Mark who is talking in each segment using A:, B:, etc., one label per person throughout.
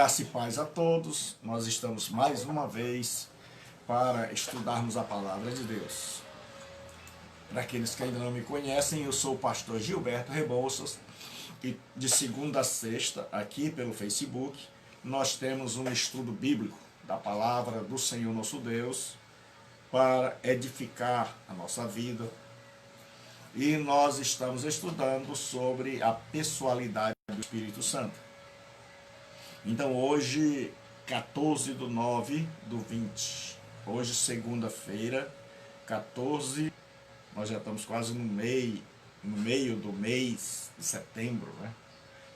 A: Graça e paz a todos. Nós estamos mais uma vez para estudarmos a palavra de Deus. Para aqueles que ainda não me conhecem, eu sou o pastor Gilberto Rebouças e de segunda a sexta, aqui pelo Facebook, nós temos um estudo bíblico da palavra do Senhor nosso Deus para edificar a nossa vida. E nós estamos estudando sobre a pessoalidade do Espírito Santo. Então hoje, 14/9/20, hoje segunda-feira, 14, nós já estamos quase no meio do mês de setembro, né?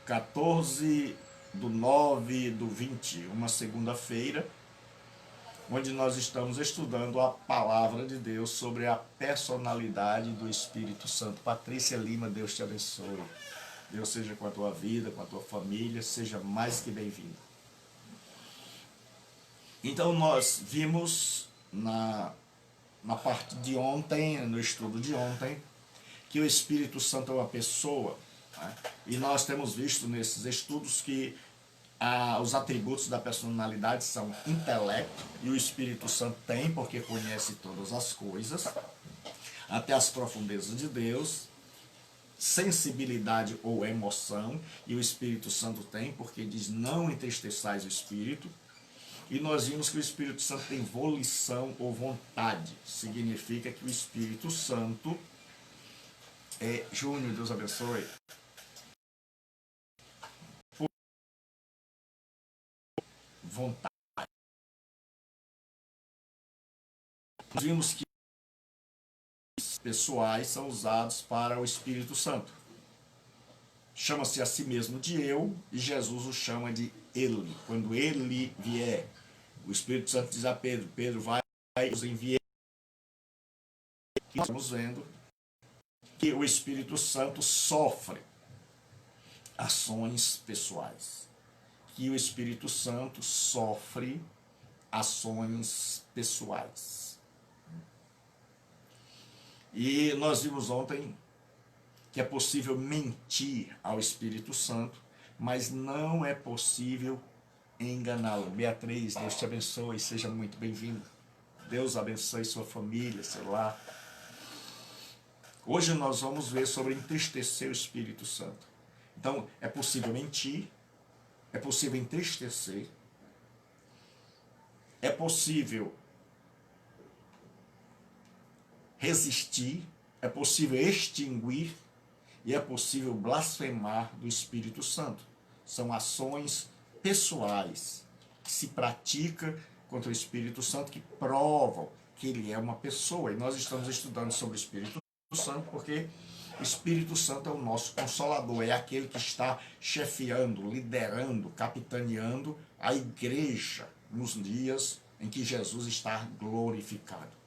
A: 14/9/20, uma segunda-feira, onde nós estamos estudando a palavra de Deus sobre a personalidade do Espírito Santo. Patrícia Lima, Deus te abençoe. Deus seja com a tua vida, com a tua família, seja mais que bem-vindo. Então nós vimos na parte de ontem, no estudo de ontem, que o Espírito Santo é uma pessoa, né? E nós temos visto nesses estudos que os atributos da personalidade são intelecto, e o Espírito Santo tem, porque conhece todas as coisas, até as profundezas de Deus. Sensibilidade ou emoção, e o Espírito Santo tem, porque diz: não entristeçais o Espírito. E nós vimos que o Espírito Santo tem volição ou vontade. Significa que o Espírito Santo Júnior, Deus abençoe, vontade. Nós vimos que pessoais são usados para o Espírito Santo. Chama-se a si mesmo de eu, e Jesus o chama de ele. Quando ele vier, o Espírito Santo diz a Pedro: Pedro, vai, os enviei. Nós estamos vendo que o Espírito Santo sofre ações pessoais. Que o Espírito Santo sofre ações pessoais. E nós vimos ontem que é possível mentir ao Espírito Santo, mas não é possível enganá-lo. Beatriz, Deus te abençoe, seja muito bem-vinda. Deus abençoe sua família, seu lar. Hoje nós vamos ver sobre entristecer o Espírito Santo. Então, é possível mentir, é possível entristecer, é possível resistir, é possível extinguir e é possível blasfemar do Espírito Santo. São ações pessoais que se praticam contra o Espírito Santo, que provam que ele é uma pessoa. E nós estamos estudando sobre o Espírito Santo porque o Espírito Santo é o nosso consolador, é aquele que está chefiando, liderando, capitaneando a igreja nos dias em que Jesus está glorificado.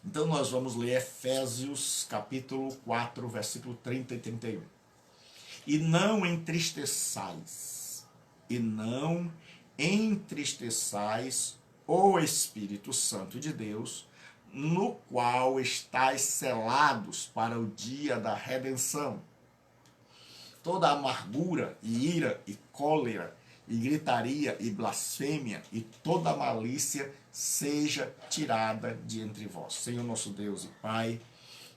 A: Então nós vamos ler Efésios capítulo 4, versículo 30 e 31. E não entristeçais o Espírito Santo de Deus, no qual estáis selados para o dia da redenção. Toda amargura e ira e cólera e gritaria e blasfêmia e toda malícia seja tirada de entre vós. Senhor nosso Deus e Pai,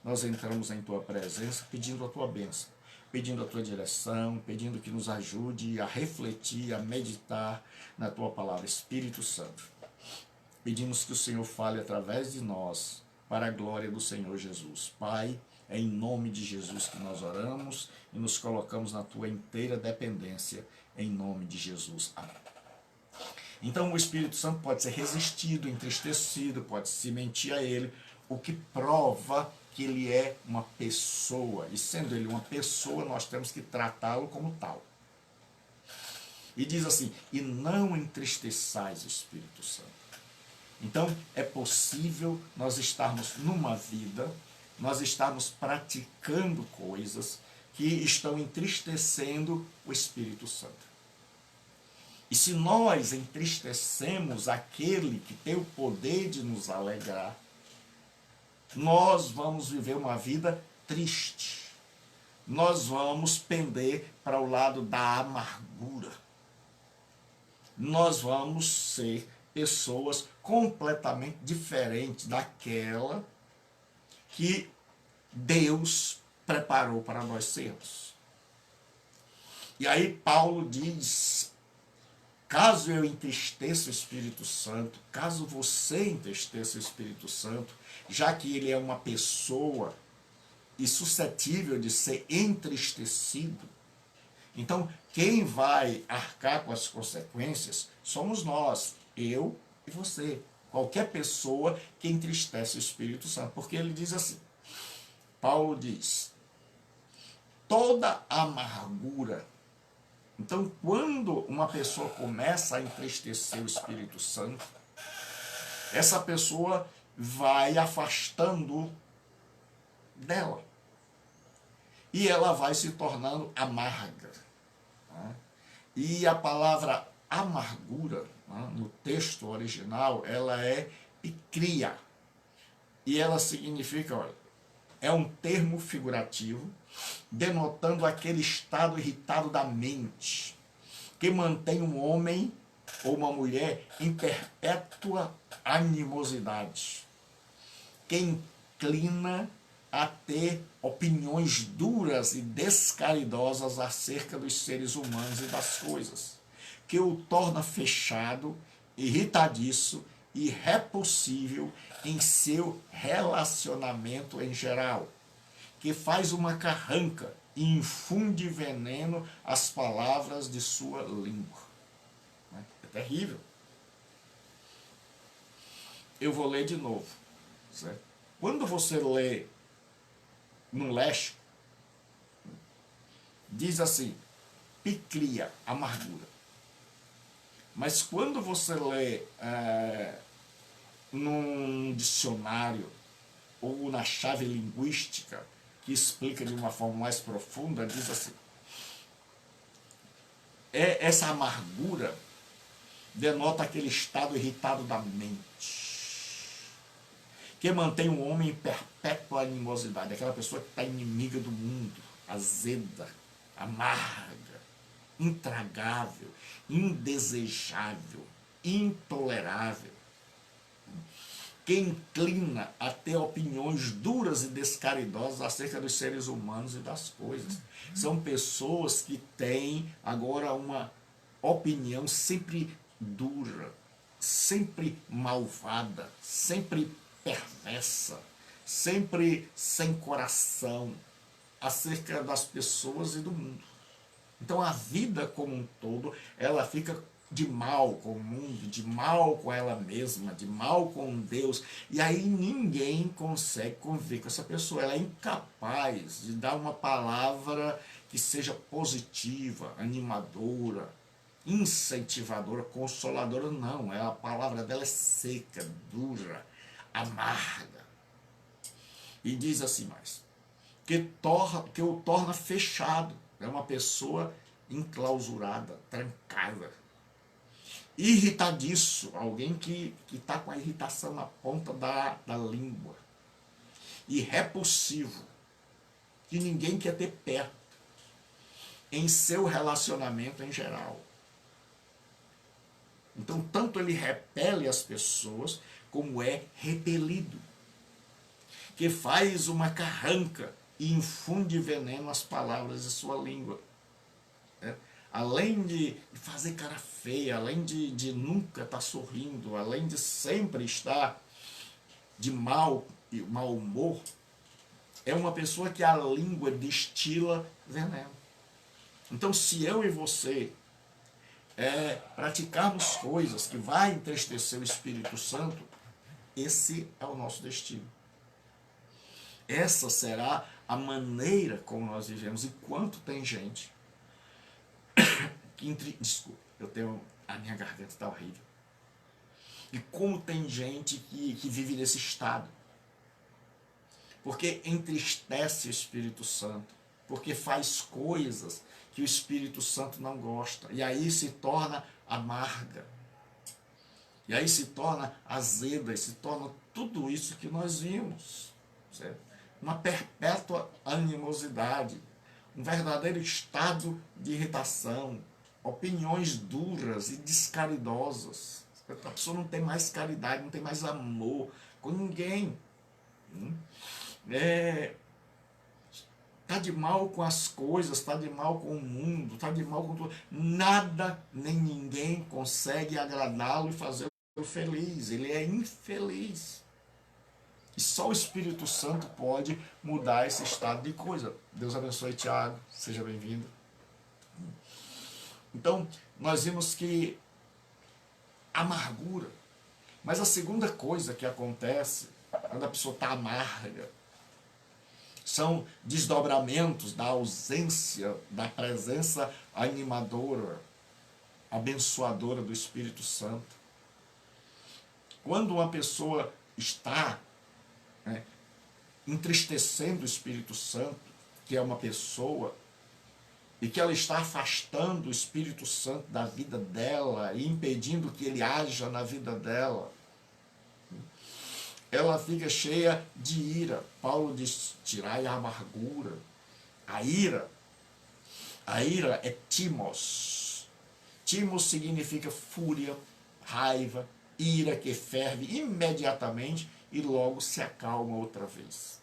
A: nós entramos em Tua presença pedindo a Tua bênção, pedindo a Tua direção, pedindo que nos ajude a refletir, a meditar na Tua palavra. Espírito Santo, pedimos que o Senhor fale através de nós para a glória do Senhor Jesus. Pai, é em nome de Jesus que nós oramos e nos colocamos na Tua inteira dependência, em nome de Jesus. Amém. Então o Espírito Santo pode ser resistido, entristecido, pode-se mentir a ele, o que prova que ele é uma pessoa. E sendo ele uma pessoa, nós temos que tratá-lo como tal. E diz assim: e não entristeçais o Espírito Santo. Então é possível nós estarmos numa vida, nós estarmos praticando coisas que estão entristecendo o Espírito Santo. E se nós entristecemos aquele que tem o poder de nos alegrar, nós vamos viver uma vida triste. Nós vamos pender para o lado da amargura. nós vamos ser pessoas completamente diferentes daquela que Deus preparou para nós sermos. E aí Paulo diz, caso eu entristeça o Espírito Santo, caso você entristeça o Espírito Santo, já que ele é uma pessoa e suscetível de ser entristecido, então quem vai arcar com as consequências somos nós, eu e você. Qualquer pessoa que entristece o Espírito Santo. Porque ele diz assim, Paulo diz, toda amargura. Então, quando uma pessoa começa a entristecer o Espírito Santo, essa pessoa vai afastando dela. E ela vai se tornando amarga. E a palavra amargura, no texto original, ela é picria. E ela significa, olha, é um termo figurativo, denotando aquele estado irritado da mente, que mantém um homem ou uma mulher em perpétua animosidade, que inclina a ter opiniões duras e descaridosas acerca dos seres humanos e das coisas, que o torna fechado, irritadiço e repulsível em seu relacionamento em geral, que faz uma carranca e infunde veneno às palavras de sua língua. É terrível. Eu vou ler de novo. Certo? Quando você lê no léxico, diz assim, piclia, amargura. Mas quando você lê num dicionário ou na chave linguística, que explica de uma forma mais profunda, diz assim, essa amargura denota aquele estado irritado da mente, que mantém um homem em perpétua animosidade, aquela pessoa que está inimiga do mundo, azeda, amarga, intragável, indesejável, intolerável, que inclina a ter opiniões duras e descaridosas acerca dos seres humanos e das coisas. São pessoas que têm agora uma opinião sempre dura, sempre malvada, sempre perversa, sempre sem coração acerca das pessoas e do mundo. Então a vida como um todo, ela fica de mal com o mundo, de mal com ela mesma, de mal com Deus, e aí ninguém consegue conviver com essa pessoa. Ela é incapaz de dar uma palavra que seja positiva, animadora, incentivadora, consoladora, não. A palavra dela é seca, dura, amarga. E diz assim mais, que o torna fechado, é uma pessoa enclausurada, trancada, irritadiço, alguém que está com a irritação na ponta da língua, e repulsivo, que ninguém quer ter perto, em seu relacionamento em geral. Então, tanto ele repele as pessoas, como é repelido, que faz uma carranca e infunde veneno às palavras de sua língua. Além de fazer cara feia, além de nunca estar sorrindo, além de sempre estar de mau humor, é uma pessoa que a língua destila veneno. Então, se eu e você praticarmos coisas que vai entristecer o Espírito Santo, esse é o nosso destino. Essa será a maneira como nós vivemos. Enquanto tem gente que desculpa, a minha garganta está horrível. E como tem gente que vive nesse estado. Porque entristece o Espírito Santo. Porque faz coisas que o Espírito Santo não gosta. E aí se torna amarga. E aí se torna azeda. E se torna tudo isso que nós vimos. Certo? Uma perpétua animosidade. Um verdadeiro estado de irritação, opiniões duras e descaridosas. A pessoa não tem mais caridade, não tem mais amor com ninguém. Está de mal com as coisas, está de mal com o mundo, está de mal com tudo. Nada nem ninguém consegue agradá-lo e fazê-lo feliz. Ele é infeliz. E só o Espírito Santo pode mudar esse estado de coisa. Deus abençoe, Tiago. Seja bem-vindo. Então, nós vimos que amargura. Mas a segunda coisa que acontece quando a pessoa está amarga são desdobramentos da ausência da presença animadora, abençoadora do Espírito Santo. Quando uma pessoa está entristecendo o Espírito Santo, que é uma pessoa, e que ela está afastando o Espírito Santo da vida dela e impedindo que ele haja na vida dela, ela fica cheia de ira. Paulo diz: tirai a amargura. A ira é timos. Timos significa fúria, raiva, ira que ferve imediatamente e logo se acalma outra vez.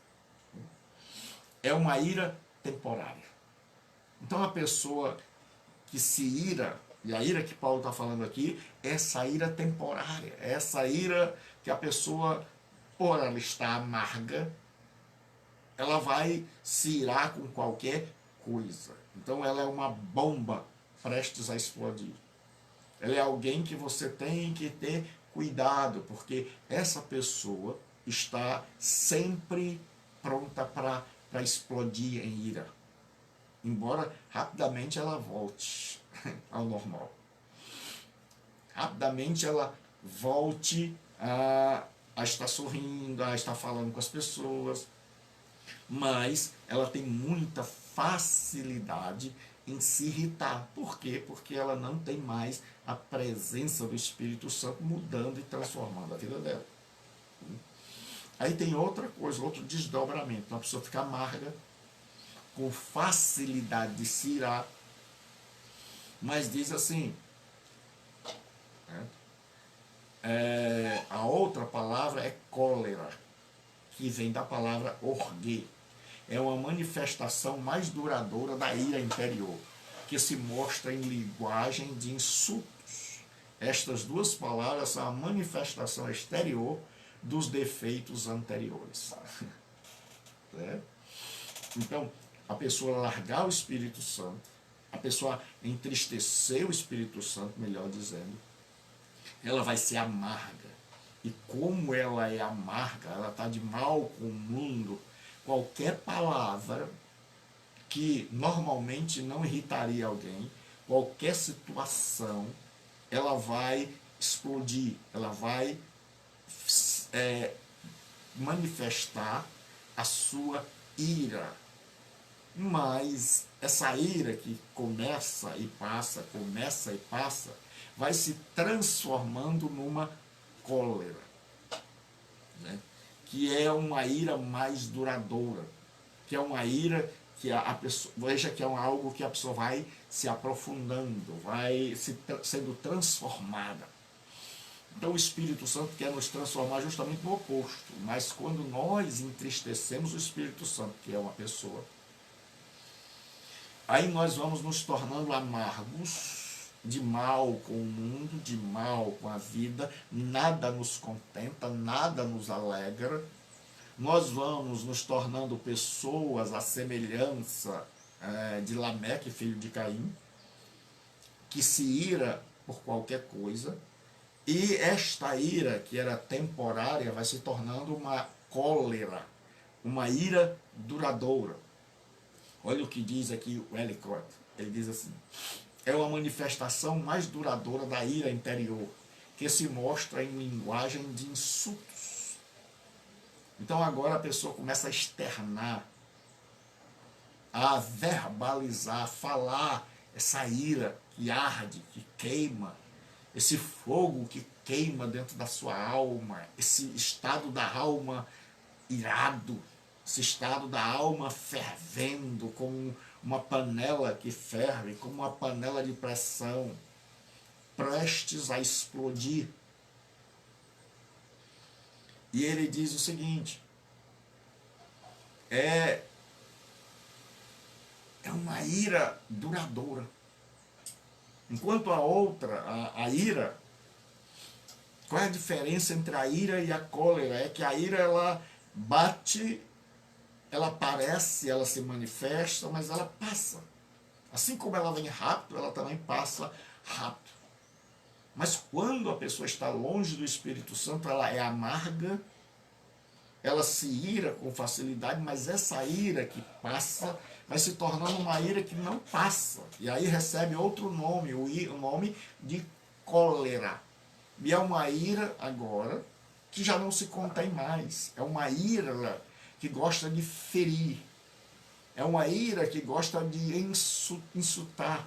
A: É uma ira temporária. Então a pessoa que se ira, e a ira que Paulo está falando aqui, é essa ira temporária, é essa ira que a pessoa, por ela está amarga, ela vai se irar com qualquer coisa. Então ela é uma bomba prestes a explodir. Ela é alguém que você tem que ter cuidado, porque essa pessoa está sempre pronta para explodir em ira. Embora rapidamente ela volte ao normal. Rapidamente ela volte a estar sorrindo, a estar falando com as pessoas. Mas ela tem muita facilidade em se irritar. Por quê? Porque ela não tem mais a presença do Espírito Santo mudando e transformando a vida dela. Aí tem outra coisa, outro desdobramento. A pessoa fica amarga, com facilidade de se irar, mas diz assim, a outra palavra é cólera, que vem da palavra orgue. É uma manifestação mais duradoura da ira interior, que se mostra em linguagem de insultos. Estas duas palavras são a manifestação exterior dos defeitos anteriores. Então, a pessoa largar o Espírito Santo, a pessoa entristecer o Espírito Santo, melhor dizendo, ela vai ser amarga. E como ela é amarga, ela está de mal com o mundo, qualquer palavra que normalmente não irritaria alguém, qualquer situação, ela vai explodir, ela vai manifestar a sua ira. Mas essa ira que começa e passa, vai se transformando numa cólera, né? Que é uma ira mais duradoura, que é uma ira que a pessoa, veja que é algo que a pessoa vai se aprofundando, vai sendo transformada. Então o Espírito Santo quer nos transformar justamente no oposto, mas quando nós entristecemos o Espírito Santo, que é uma pessoa, aí nós vamos nos tornando amargos, de mal com o mundo, de mal com a vida, nada nos contenta, nada nos alegra. Nós vamos nos tornando pessoas à semelhança de Lameque, filho de Caim, que se ira por qualquer coisa, e esta ira, que era temporária, vai se tornando uma cólera, uma ira duradoura. Olha o que diz aqui o Ellicott. Ele diz assim: é uma manifestação mais duradoura da ira interior, que se mostra em linguagem de insultos. Então agora a pessoa começa a externar, a verbalizar, a falar essa ira que arde, que queima, esse fogo que queima dentro da sua alma, esse estado da alma irado, esse estado da alma fervendo, como uma panela que ferve, como uma panela de pressão, prestes a explodir. E ele diz o seguinte, é uma ira duradoura. Enquanto a outra, a ira, qual é a diferença entre a ira e a cólera? É que a ira, ela bate, ela aparece, ela se manifesta, mas ela passa. Assim como ela vem rápido, ela também passa rápido. Mas quando a pessoa está longe do Espírito Santo, ela é amarga, ela se ira com facilidade, mas essa ira que passa vai se tornando uma ira que não passa. E aí recebe outro nome, o nome de cólera. E é uma ira agora que já não se contém mais. É uma ira que gosta de ferir. É uma ira que gosta de insultar.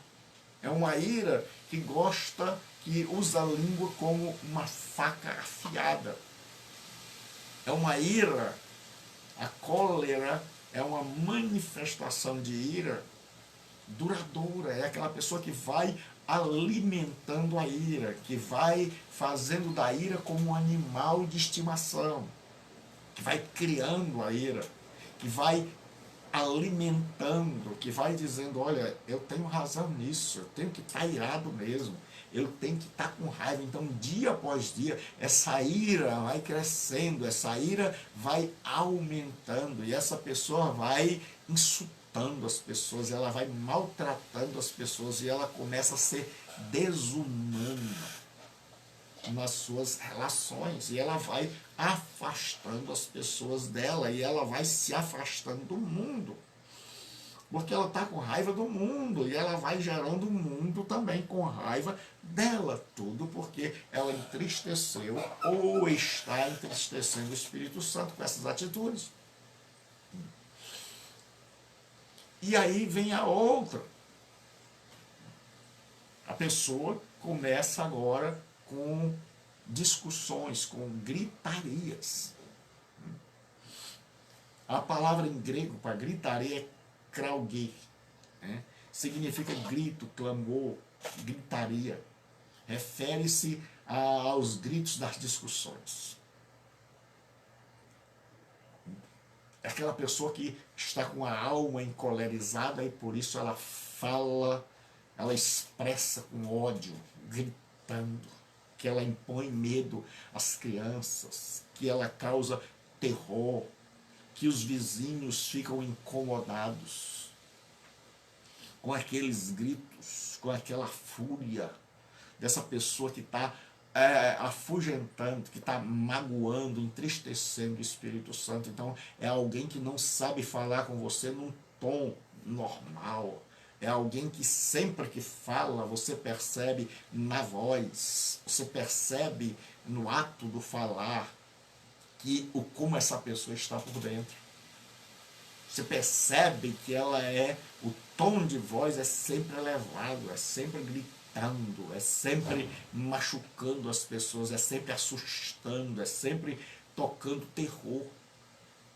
A: É uma ira que gosta, que usa a língua como uma faca afiada. É uma ira, a cólera é uma manifestação de ira duradoura. É aquela pessoa que vai alimentando a ira, que vai fazendo da ira como um animal de estimação, que vai criando a ira, que vai alimentando, que vai dizendo, olha, eu tenho razão nisso, eu tenho que estar irado mesmo, eu tenho que estar com raiva. Então, dia após dia, essa ira vai crescendo, essa ira vai aumentando, e essa pessoa vai insultando as pessoas, ela vai maltratando as pessoas, e ela começa a ser desumana nas suas relações, e ela vai afastando as pessoas dela, e ela vai se afastando do mundo, porque ela está com raiva do mundo, e ela vai gerando um mundo também com raiva dela, tudo porque ela entristeceu ou está entristecendo o Espírito Santo com essas atitudes. E aí vem a outra, a pessoa começa agora com discussões, com gritarias. A palavra em grego para gritaria é krauge, né? Significa grito, clamor, gritaria. Refere-se aos gritos das discussões. É aquela pessoa que está com a alma encolerizada e por isso ela fala, ela expressa com ódio, gritando, que ela impõe medo às crianças, que ela causa terror, que os vizinhos ficam incomodados com aqueles gritos, com aquela fúria dessa pessoa que está afugentando, que está magoando, entristecendo o Espírito Santo. Então é alguém que não sabe falar com você num tom normal. É alguém que sempre que fala, você percebe na voz, você percebe no ato do falar, como essa pessoa está por dentro. Você percebe que o tom de voz é sempre elevado, é sempre gritando, é sempre machucando as pessoas, é sempre assustando, é sempre tocando terror.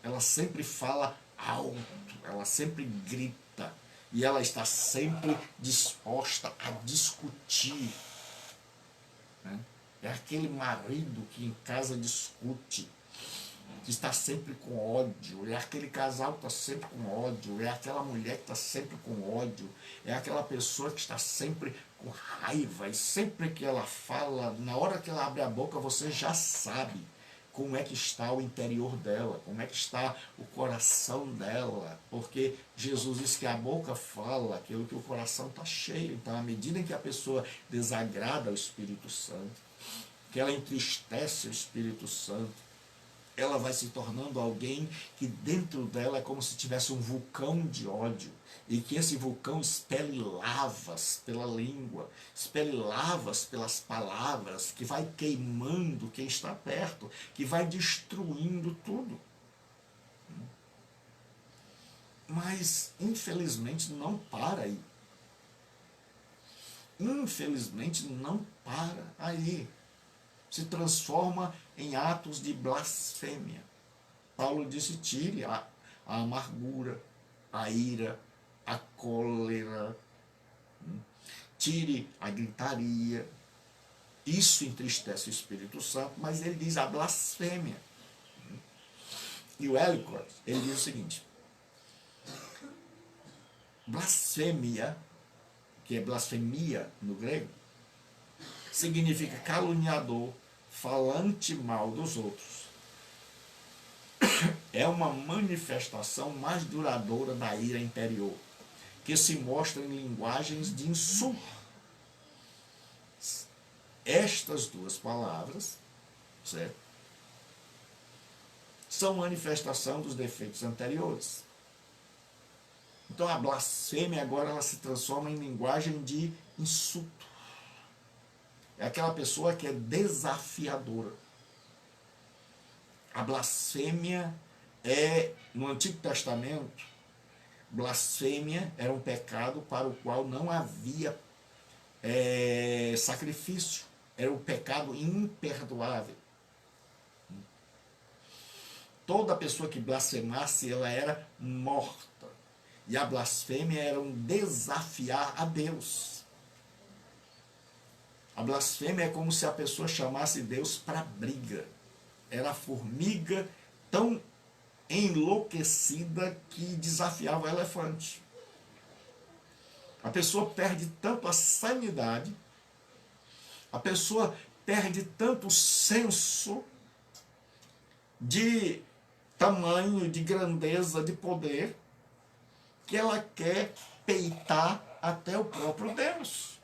A: Ela sempre fala alto, ela sempre grita, e ela está sempre disposta a discutir, né? É aquele marido que em casa discute, que está sempre com ódio, é aquele casal que está sempre com ódio, é aquela mulher que está sempre com ódio, é aquela pessoa que está sempre com raiva, e sempre que ela fala, na hora que ela abre a boca, você já sabe como é que está o interior dela, como é que está o coração dela, porque Jesus diz que a boca fala aquilo que o coração está cheio. Então, à medida em que a pessoa desagrada o Espírito Santo, que ela entristece o Espírito Santo, ela vai se tornando alguém que dentro dela é como se tivesse um vulcão de ódio, e que esse vulcão expele lavas pela língua, expele lavas pelas palavras, que vai queimando quem está perto, que vai destruindo tudo. Mas, infelizmente, não para aí. Infelizmente, não para aí. Se transforma em atos de blasfêmia. Paulo disse, tire a amargura, a ira, a cólera, tire a gritaria. Isso entristece o Espírito Santo, mas ele diz a blasfêmia. E o Ellicott, ele diz o seguinte: blasfêmia, que é blasfemia no grego, significa caluniador, falante mal dos outros. É uma manifestação mais duradoura da ira interior, que se mostra em linguagens de insulto. Estas duas palavras, certo, são manifestação dos defeitos anteriores. Então a blasfêmia agora ela se transforma em linguagem de insulto. É aquela pessoa que é desafiadora. A blasfêmia no Antigo Testamento, blasfêmia era um pecado para o qual não havia sacrifício. Era um pecado imperdoável. Toda pessoa que blasfemasse, ela era morta. E a blasfêmia era um desafiar a Deus. A blasfêmia é como se a pessoa chamasse Deus para briga. Era a formiga tão enlouquecida que desafiava o elefante. A pessoa perde tanto a sanidade, a pessoa perde tanto o senso de tamanho, de grandeza, de poder, que ela quer peitar até o próprio Deus.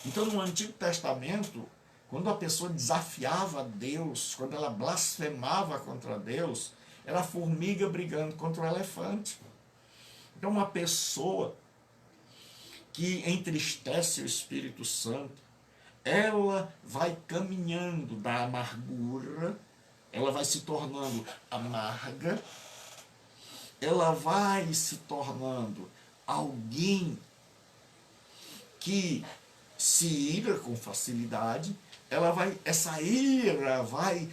A: Então, no Antigo Testamento, quando a pessoa desafiava Deus, quando ela blasfemava contra Deus, era a formiga brigando contra o elefante. Então, uma pessoa que entristece o Espírito Santo, ela vai caminhando da amargura, ela vai se tornando amarga, ela vai se tornando alguém que se ira com facilidade, essa ira vai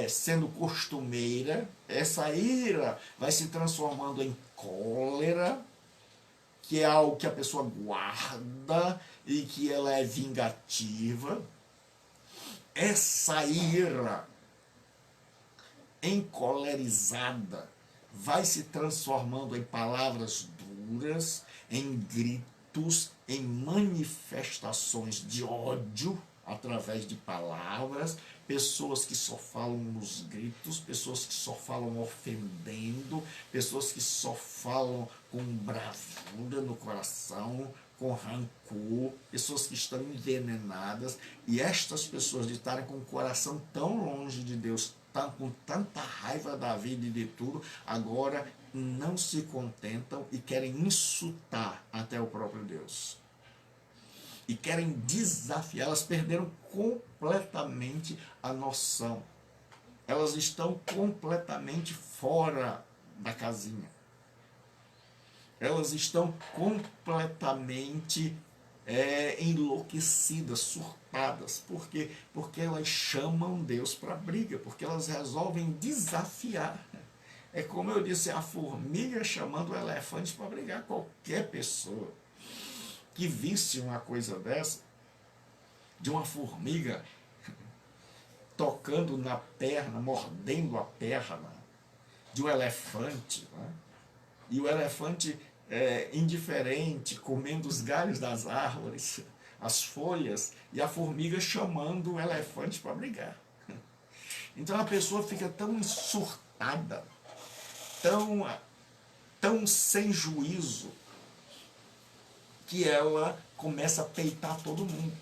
A: sendo costumeira, essa ira vai se transformando em cólera, que é algo que a pessoa guarda e que ela é vingativa. Essa ira encolerizada vai se transformando em palavras duras, em gritos, em manifestações de ódio através de palavras, pessoas que só falam nos gritos, pessoas que só falam ofendendo, pessoas que só falam com bravura no coração, com rancor, pessoas que estão envenenadas. E estas pessoas de estarem com o coração tão longe de Deus, com tanta raiva da vida e de tudo, agora não se contentam e querem insultar até o próprio Deus. E querem desafiar, elas perderam completamente a noção. Elas estão completamente fora da casinha. Elas estão completamente enlouquecidas, surtadas. Por quê? Porque elas chamam Deus para briga, porque elas resolvem desafiar. É como eu disse, a formiga chamando o elefante para brigar. Qualquer pessoa que visse uma coisa dessa, de uma formiga tocando na perna, mordendo a perna de um elefante, né? E o elefante indiferente, comendo os galhos das árvores, as folhas, e a formiga chamando o elefante para brigar. Então a pessoa fica tão surtada, tão sem juízo, que ela começa a peitar todo mundo.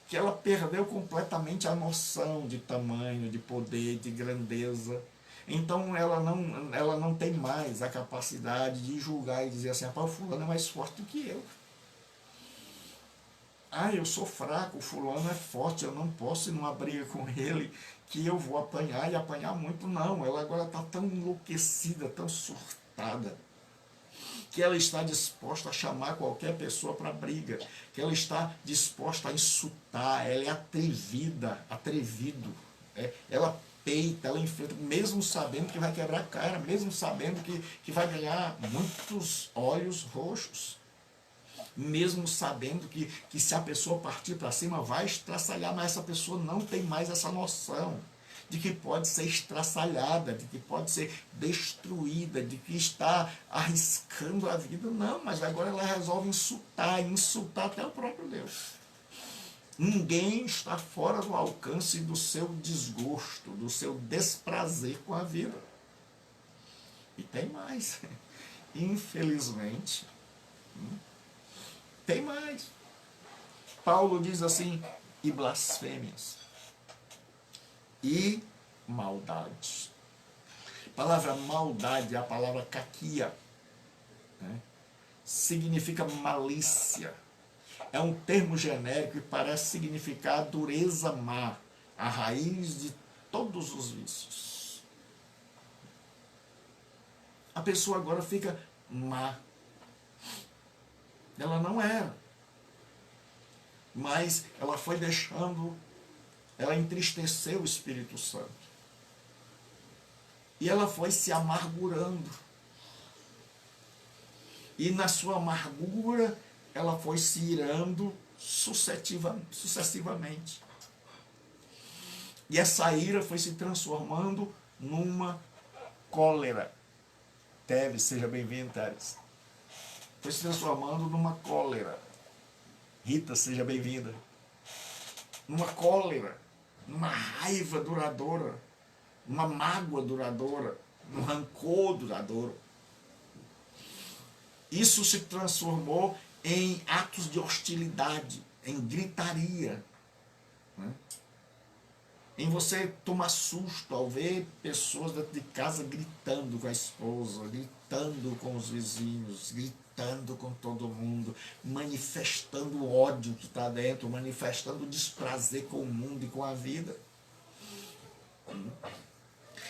A: Que ela perdeu completamente a noção de tamanho, de poder, de grandeza. Então ela não tem mais a capacidade de julgar e dizer assim: o fulano é mais forte do que eu. Eu sou fraco, o fulano é forte, eu não posso ir numa briga com ele, que eu vou apanhar e apanhar muito. Não, ela agora está tão enlouquecida, tão surtada, que ela está disposta a chamar qualquer pessoa para briga, que ela está disposta a insultar, ela é atrevida, atrevido. Ela peita, ela enfrenta, mesmo sabendo que vai quebrar a cara, mesmo sabendo que vai ganhar muitos olhos roxos, mesmo sabendo que se a pessoa partir para cima vai estraçalhar, mas essa pessoa não tem mais essa noção de que pode ser estraçalhada, de que pode ser destruída, de que está arriscando a vida. Não, mas agora ela resolve insultar até o próprio Deus. Ninguém está fora do alcance do seu desgosto, do seu desprazer com a vida. E tem mais. Infelizmente, tem mais. Paulo diz assim, e blasfêmias, e maldade. A palavra maldade é a palavra kakia, né? Significa malícia. É um termo genérico e parece significar dureza má, a raiz de todos os vícios. A pessoa agora fica má. Ela não era. Mas ela foi deixando, ela entristeceu o Espírito Santo. E ela foi se amargurando. E na sua amargura, ela foi se irando sucessivamente. E essa ira foi se transformando numa cólera. Teve, seja bem-vindo, Teres. Foi se transformando numa cólera. Rita, seja bem-vinda. Numa cólera, numa raiva duradoura, numa mágoa duradoura, num rancor duradouro. Isso se transformou em atos de hostilidade, em gritaria, né? Em você tomar susto ao ver pessoas dentro de casa gritando com a esposa, gritando com os vizinhos, gritando com todo mundo, manifestando o ódio que está dentro, manifestando o desprazer com o mundo e com a vida.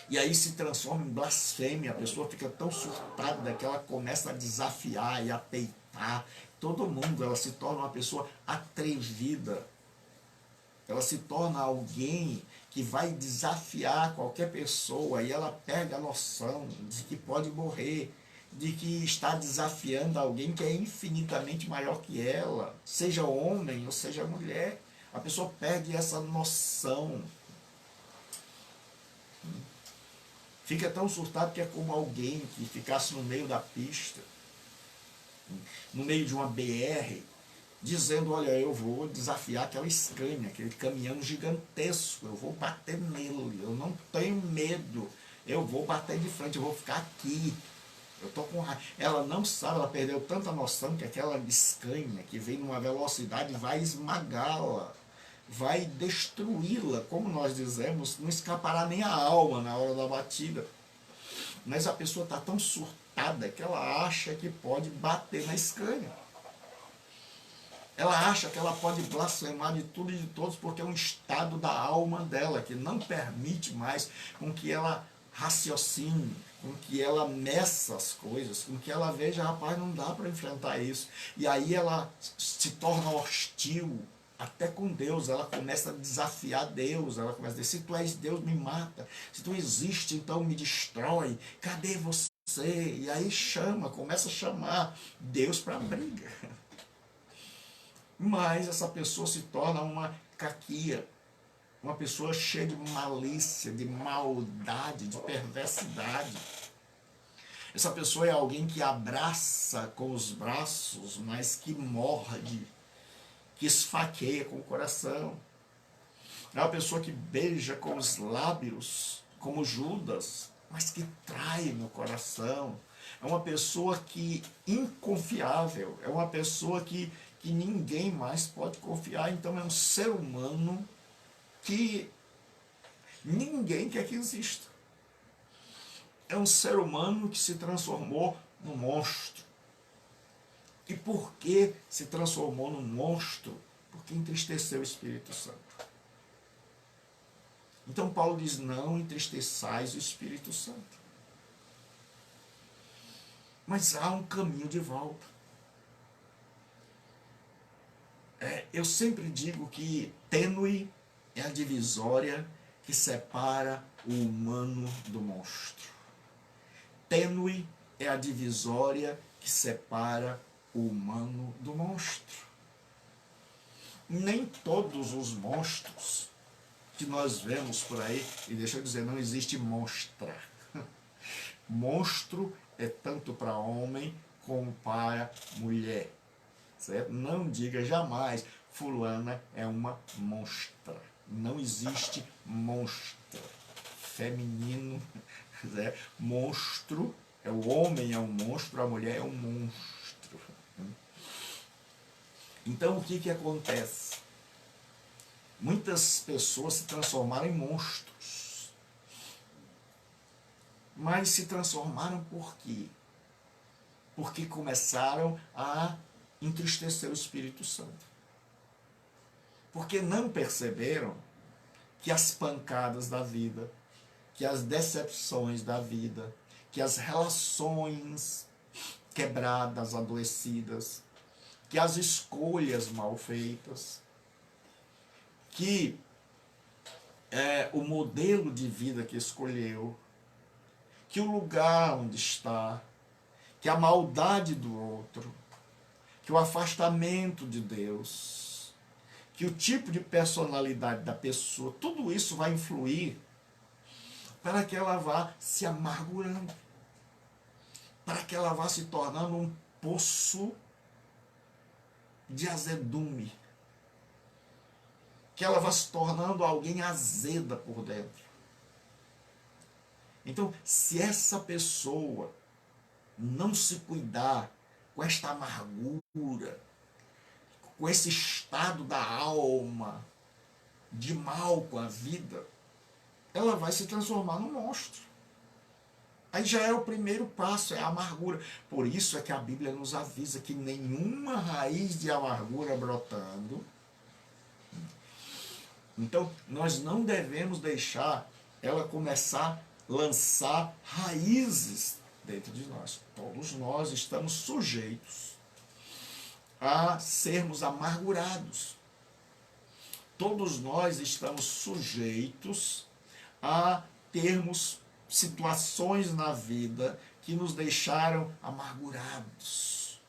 A: E aí se transforma em blasfêmia, a pessoa fica tão surtada que ela começa a desafiar e a peitar todo mundo, ela se torna uma pessoa atrevida, ela se torna alguém que vai desafiar qualquer pessoa e ela pega a noção de que pode morrer, de que está desafiando alguém que é infinitamente maior que ela, seja homem ou seja mulher. A pessoa perde essa noção. Fica tão surtado que é como alguém que ficasse no meio da pista, no meio de uma BR, dizendo, olha, eu vou desafiar aquela Scania, aquele caminhão gigantesco, eu vou bater nele, eu não tenho medo, eu vou bater de frente, eu vou ficar aqui. Eu tô com raiva. Ela não sabe, ela perdeu tanta noção que aquela Scania que vem numa velocidade vai esmagá-la, vai destruí-la, como nós dizemos, não escapará nem a alma na hora da batida. Mas a pessoa está tão surtada que ela acha que pode bater na Scania. Ela acha que ela pode blasfemar de tudo e de todos porque é um estado da alma dela que não permite mais com que ela raciocine, com que ela meça as coisas, com que ela veja, rapaz, não dá para enfrentar isso. E aí ela se torna hostil até com Deus, ela começa a desafiar Deus, ela começa a dizer, se tu és Deus, me mata, se tu existe, então me destrói, cadê você? E aí começa a chamar Deus para a briga. Mas essa pessoa se torna uma caquia, uma pessoa cheia de malícia, de maldade, de perversidade. Essa pessoa é alguém que abraça com os braços, mas que morde, que esfaqueia com o coração. É uma pessoa que beija com os lábios, como Judas, mas que trai no coração. É uma pessoa que inconfiável, é uma pessoa que ninguém mais pode confiar. Então é um ser humano que ninguém quer que exista. É um ser humano que se transformou num monstro. E por que se transformou num monstro? Porque entristeceu o Espírito Santo. Então Paulo diz, não entristeçais o Espírito Santo. Mas há um caminho de volta. Eu sempre digo que tênue é a divisória que separa o humano do monstro. Tênue é a divisória que separa o humano do monstro. Nem todos os monstros que nós vemos por aí, e deixa eu dizer, não existe monstra. Monstro é tanto para homem como para mulher. Certo? Não diga jamais, fulana é uma monstra. Não existe monstra. Feminino, certo? Monstro, o homem é um monstro, a mulher é um monstro. Então o que acontece? Muitas pessoas se transformaram em monstros. Mas se transformaram por quê? Porque começaram a entristecer o Espírito Santo. Porque não perceberam que as pancadas da vida, que as decepções da vida, que as relações quebradas, adoecidas, que as escolhas mal feitas, que o modelo de vida que escolheu, que o lugar onde está, que a maldade do outro, que o afastamento de Deus, que o tipo de personalidade da pessoa, tudo isso vai influir para que ela vá se amargurando, para que ela vá se tornando um poço de azedume, que ela vá se tornando alguém azeda por dentro. Então, se essa pessoa não se cuidar com esta amargura, com esse estado da alma de mal com a vida, ela vai se transformar num monstro. Aí já é o primeiro passo, é a amargura. Por isso é que a Bíblia nos avisa que nenhuma raiz de amargura brotando. Então, nós não devemos deixar ela começar a lançar raízes dentro de nós. Todos nós estamos sujeitos a sermos amargurados. Todos nós estamos sujeitos a termos situações na vida que nos deixaram amargurados,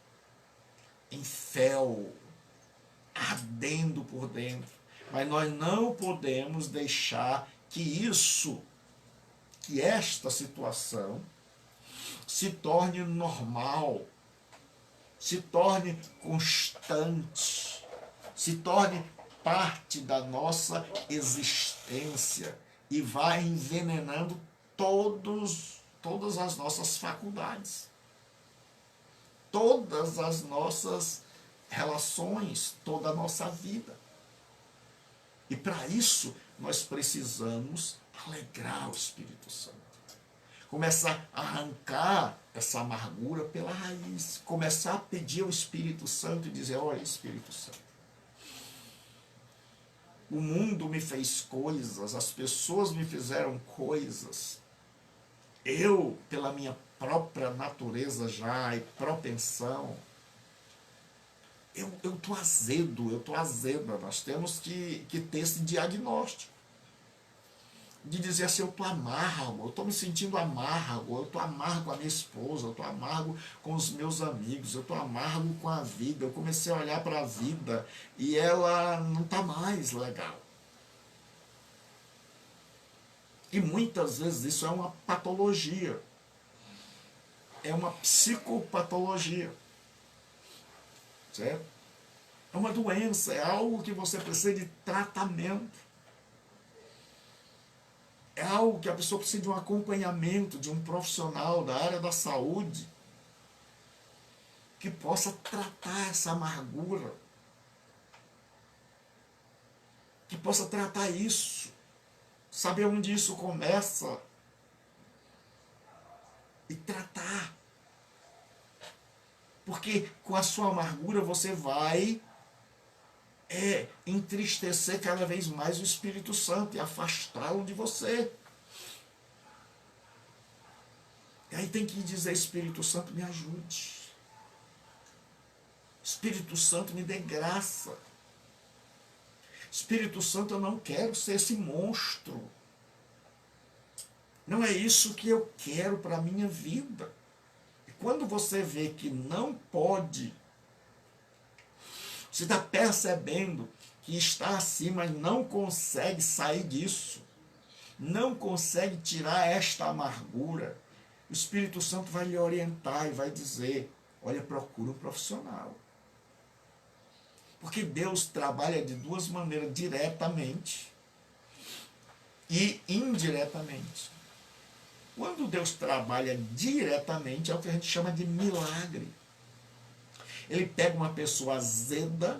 A: em fel, ardendo por dentro. Mas nós não podemos deixar que isso, que esta situação, se torne normal, se torne constante, se torne parte da nossa existência e vai envenenando todas as nossas faculdades, todas as nossas relações, toda a nossa vida. E para isso nós precisamos alegrar o Espírito Santo. Começar a arrancar essa amargura pela raiz. Começar a pedir ao Espírito Santo e dizer: olha, Espírito Santo, o mundo me fez coisas, as pessoas me fizeram coisas. Eu, pela minha própria natureza já e propensão, eu estou azedo, eu estou azeda. Nós temos que ter esse diagnóstico. De dizer assim, eu estou amargo, eu estou me sentindo amargo, eu estou amargo com a minha esposa, eu estou amargo com os meus amigos, eu estou amargo com a vida. Eu comecei a olhar para a vida e ela não está mais legal. E muitas vezes isso é uma patologia, é uma psicopatologia, certo? É uma doença, é algo que você precisa de tratamento. É algo que a pessoa precisa de um acompanhamento, de um profissional da área da saúde que possa tratar essa amargura, que possa tratar isso, saber onde isso começa e tratar. Porque com a sua amargura você vai entristecer cada vez mais o Espírito Santo e afastá-lo de você. E aí tem que dizer: Espírito Santo, me ajude. Espírito Santo, me dê graça. Espírito Santo, eu não quero ser esse monstro. Não é isso que eu quero para a minha vida. E quando você vê que não pode, você está percebendo que está assim, mas não consegue sair disso, não consegue tirar esta amargura, o Espírito Santo vai lhe orientar e vai dizer: olha, procura um profissional. Porque Deus trabalha de duas maneiras, diretamente e indiretamente. Quando Deus trabalha diretamente, é o que a gente chama de milagre. Ele pega uma pessoa azeda,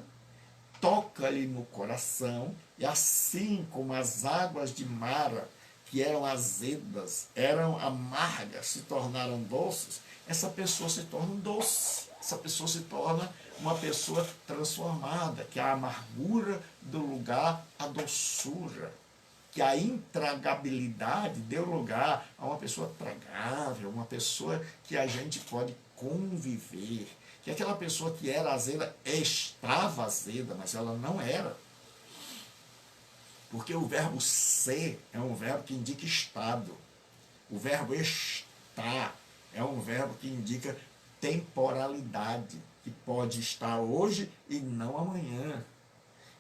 A: toca-lhe no coração, e assim como as águas de Mara, que eram azedas, eram amargas, se tornaram doces, essa pessoa se torna doce. Essa pessoa se torna uma pessoa transformada, que a amargura do lugar, a doçura, que a intragabilidade deu lugar a uma pessoa tragável, uma pessoa que a gente pode conviver, que aquela pessoa que era azeda estava azeda, mas ela não era. Porque o verbo ser é um verbo que indica estado. O verbo estar é um verbo que indica temporalidade, que pode estar hoje e não amanhã.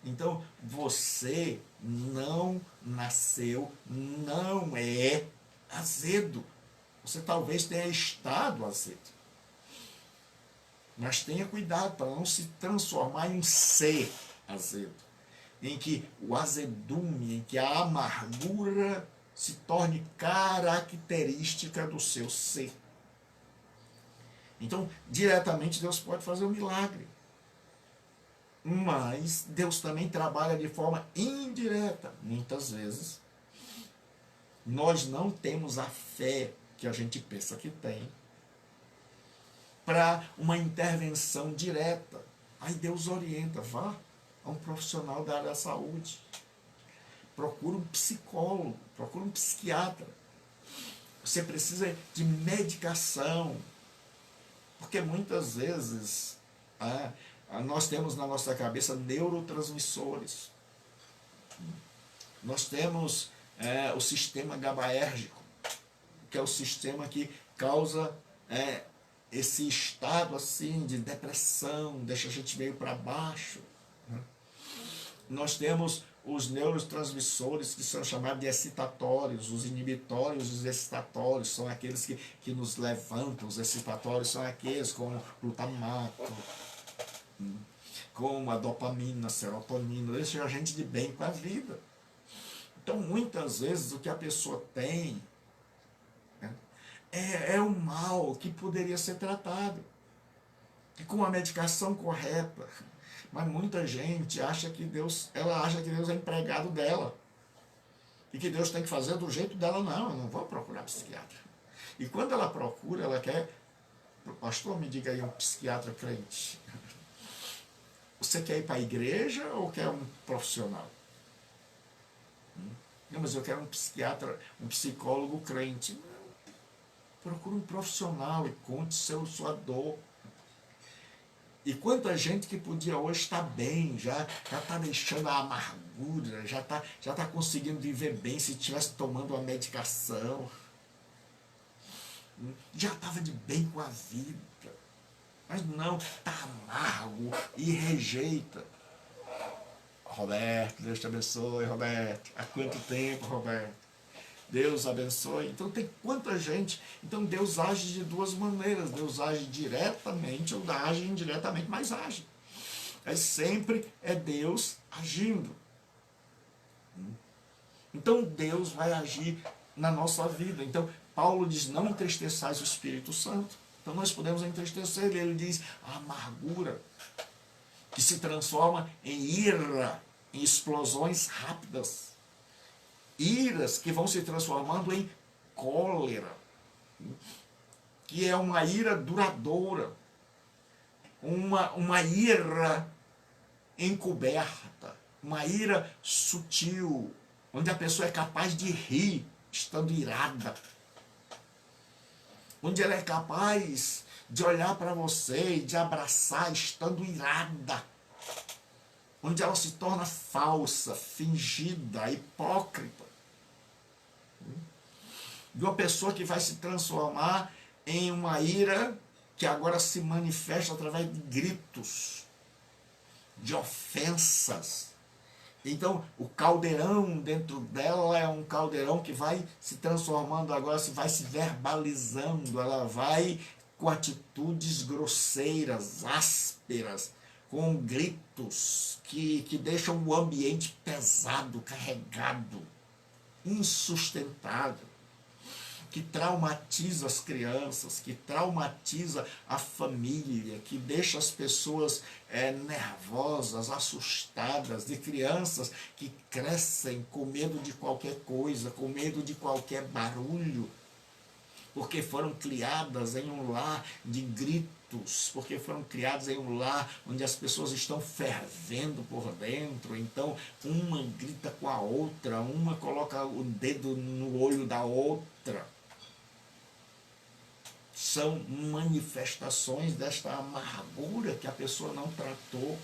A: Então, você não nasceu, não é azedo. Você talvez tenha estado azedo. Mas tenha cuidado para não se transformar em um ser azedo, em que o azedume, em que a amargura se torne característica do seu ser. Então, diretamente Deus pode fazer um milagre. Mas Deus também trabalha de forma indireta. Muitas vezes, nós não temos a fé que a gente pensa que tem para uma intervenção direta. Aí Deus orienta: vá a um profissional da área da saúde. Procura um psicólogo, procura um psiquiatra. Você precisa de medicação. Porque muitas vezes nós temos na nossa cabeça neurotransmissores. Nós temos o sistema GABAérgico, que é o sistema que causa esse estado assim de depressão, deixa a gente meio para baixo. Nós temos os neurotransmissores que são chamados de excitatórios, os inibitórios e os excitatórios são aqueles que nos levantam, os excitatórios são aqueles como glutamato, como a dopamina, a serotonina, deixa a gente de bem com a vida. Então, muitas vezes, o que a pessoa tem é um mal que poderia ser tratado, e com a medicação correta. Mas muita gente acha que Deus é empregado dela. E que Deus tem que fazer do jeito dela. Não, eu não vou procurar psiquiatra. E quando ela procura, ela quer: pastor, me diga aí um psiquiatra crente. Você quer ir para a igreja ou quer um profissional? Não, mas eu quero um psiquiatra, um psicólogo crente. Não. Procura um profissional e conte sua dor. E quanta gente que podia hoje estar bem, já está deixando a amargura, já tá conseguindo viver bem se estivesse tomando uma medicação. Já estava de bem com a vida. Mas não, está amargo e rejeita. Roberto, Deus te abençoe, Roberto. Há quanto tempo, Roberto? Deus abençoe. Então tem quanta gente. Então Deus age de duas maneiras. Deus age diretamente ou age indiretamente, mas age. Mas sempre é Deus agindo. Então Deus vai agir na nossa vida. Então Paulo diz: não entristeçais o Espírito Santo. Então nós podemos entristecer ele. Ele diz: a amargura que se transforma em ira, em explosões rápidas. Iras que vão se transformando em cólera, que é uma ira duradoura, uma ira encoberta, uma ira sutil, onde a pessoa é capaz de rir estando irada, onde ela é capaz de olhar para você e de abraçar estando irada, onde ela se torna falsa, fingida, hipócrita. de uma pessoa que vai se transformar em uma ira que agora se manifesta através de gritos, de ofensas. Então, o caldeirão dentro dela é um caldeirão que vai se transformando agora, vai se verbalizando, ela vai com atitudes grosseiras, ásperas, com gritos que deixam o ambiente pesado, carregado, insustentável, que traumatiza as crianças, que traumatiza a família, que deixa as pessoas nervosas, assustadas, de crianças que crescem com medo de qualquer coisa, com medo de qualquer barulho, porque foram criadas em um lar de gritos, porque foram criadas em um lar onde as pessoas estão fervendo por dentro, então uma grita com a outra, uma coloca o dedo no olho da outra. São manifestações desta amargura que a pessoa não tratou.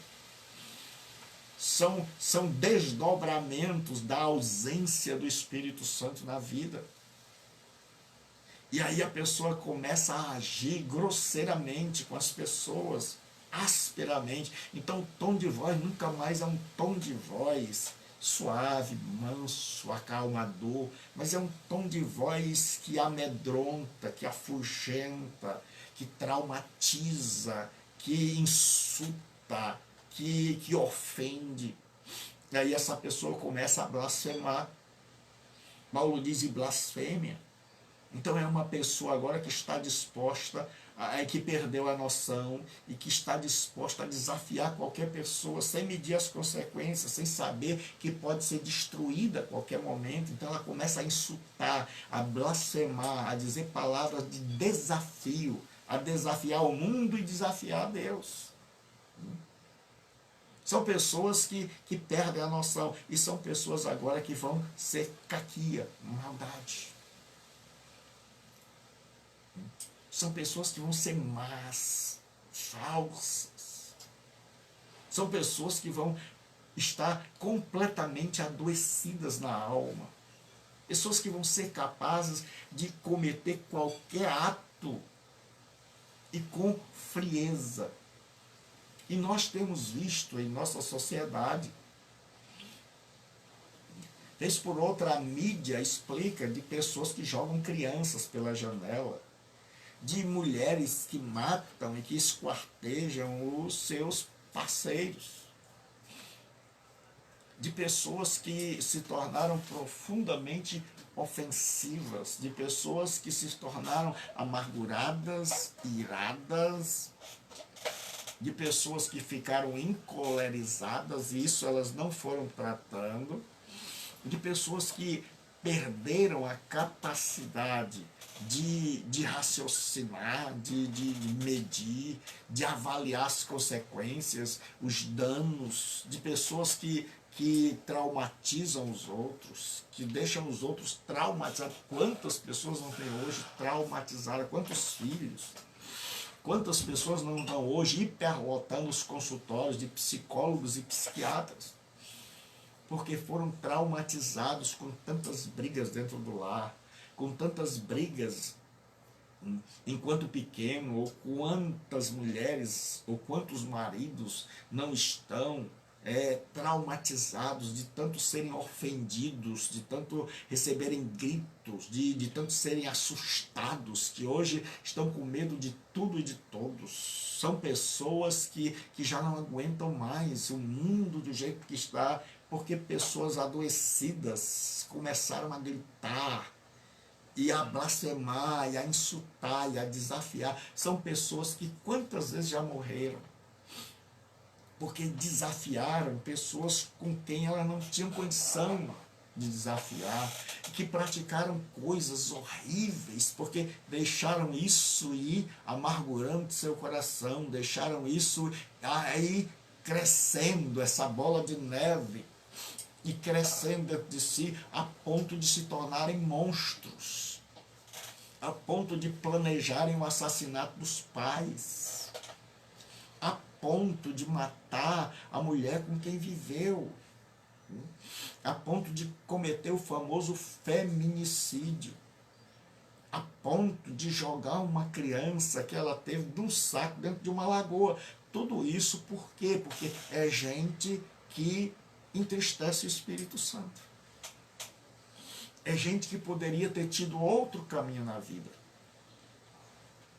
A: São desdobramentos da ausência do Espírito Santo na vida. E aí a pessoa começa a agir grosseiramente com as pessoas, asperamente. Então o tom de voz nunca mais é um tom de voz suave, manso, acalmador, mas é um tom de voz que amedronta, que afugenta, que traumatiza, que insulta, que ofende. E aí essa pessoa começa a blasfemar. Paulo diz blasfêmia. Então é uma pessoa agora que está disposta, que perdeu a noção e que está disposta a desafiar qualquer pessoa sem medir as consequências, sem saber que pode ser destruída a qualquer momento. Então ela começa a insultar, a blasfemar, a dizer palavras de desafio, a desafiar o mundo e desafiar a Deus. São pessoas que perdem a noção e são pessoas agora que vão ser caquia, maldade. São pessoas que vão ser más, falsas. São pessoas que vão estar completamente adoecidas na alma. Pessoas que vão ser capazes de cometer qualquer ato e com frieza. E nós temos visto em nossa sociedade, vez por outra a mídia explica de pessoas que jogam crianças pela janela, de mulheres que matam e que esquartejam os seus parceiros, de pessoas que se tornaram profundamente ofensivas, de pessoas que se tornaram amarguradas, iradas, de pessoas que ficaram encolerizadas, e isso elas não foram tratando, de pessoas que perderam a capacidade de raciocinar, de medir, de avaliar as consequências, os danos, de pessoas que traumatizam os outros, que deixam os outros traumatizados. Quantas pessoas não têm hoje traumatizadas? Quantos filhos? Quantas pessoas não estão hoje hiperlotando os consultórios de psicólogos e psiquiatras? Porque foram traumatizados com tantas brigas dentro do lar, com tantas brigas enquanto pequeno, ou quantas mulheres, ou quantos maridos não estão traumatizados de tanto serem ofendidos, de tanto receberem gritos, de tanto serem assustados, que hoje estão com medo de tudo e de todos. São pessoas que já não aguentam mais o mundo do jeito que está, porque pessoas adoecidas começaram a gritar, e a blasfemar, e a insultar, e a desafiar. São pessoas que quantas vezes já morreram, porque desafiaram pessoas com quem elas não tinham condição de desafiar, que praticaram coisas horríveis, porque deixaram isso ir amargurando seu coração, deixaram isso aí crescendo, essa bola de neve, e crescendo dentro de si, a ponto de se tornarem monstros, a ponto de planejarem o assassinato dos pais, a ponto de matar a mulher com quem viveu, a ponto de cometer o famoso feminicídio. a ponto de jogar uma criança que ela teve de um saco dentro de uma lagoa. Tudo isso por quê? Porque é gente que entristece o Espírito Santo. É gente que poderia ter tido outro caminho na vida.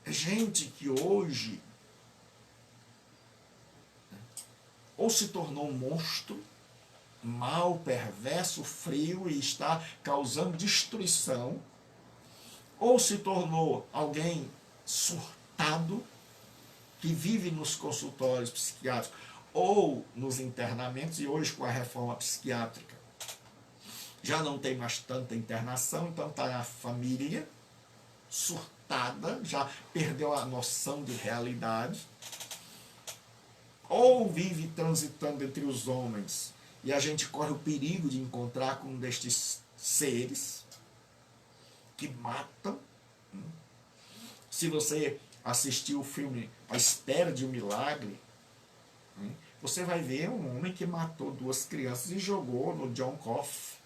A: É gente que hoje ou se tornou um monstro, mau, perverso, frio e está causando destruição, ou se tornou alguém surtado, que vive nos consultórios psiquiátricos ou nos internamentos, e hoje com a reforma psiquiátrica já não tem mais tanta internação, então está na família, surtada, já perdeu a noção de realidade, ou vive transitando entre os homens, e a gente corre o perigo de encontrar com um destes seres que matam. Se você assistiu o filme A Espera de um Milagre, você vai ver um homem que matou 2 crianças e jogou no John Coffey.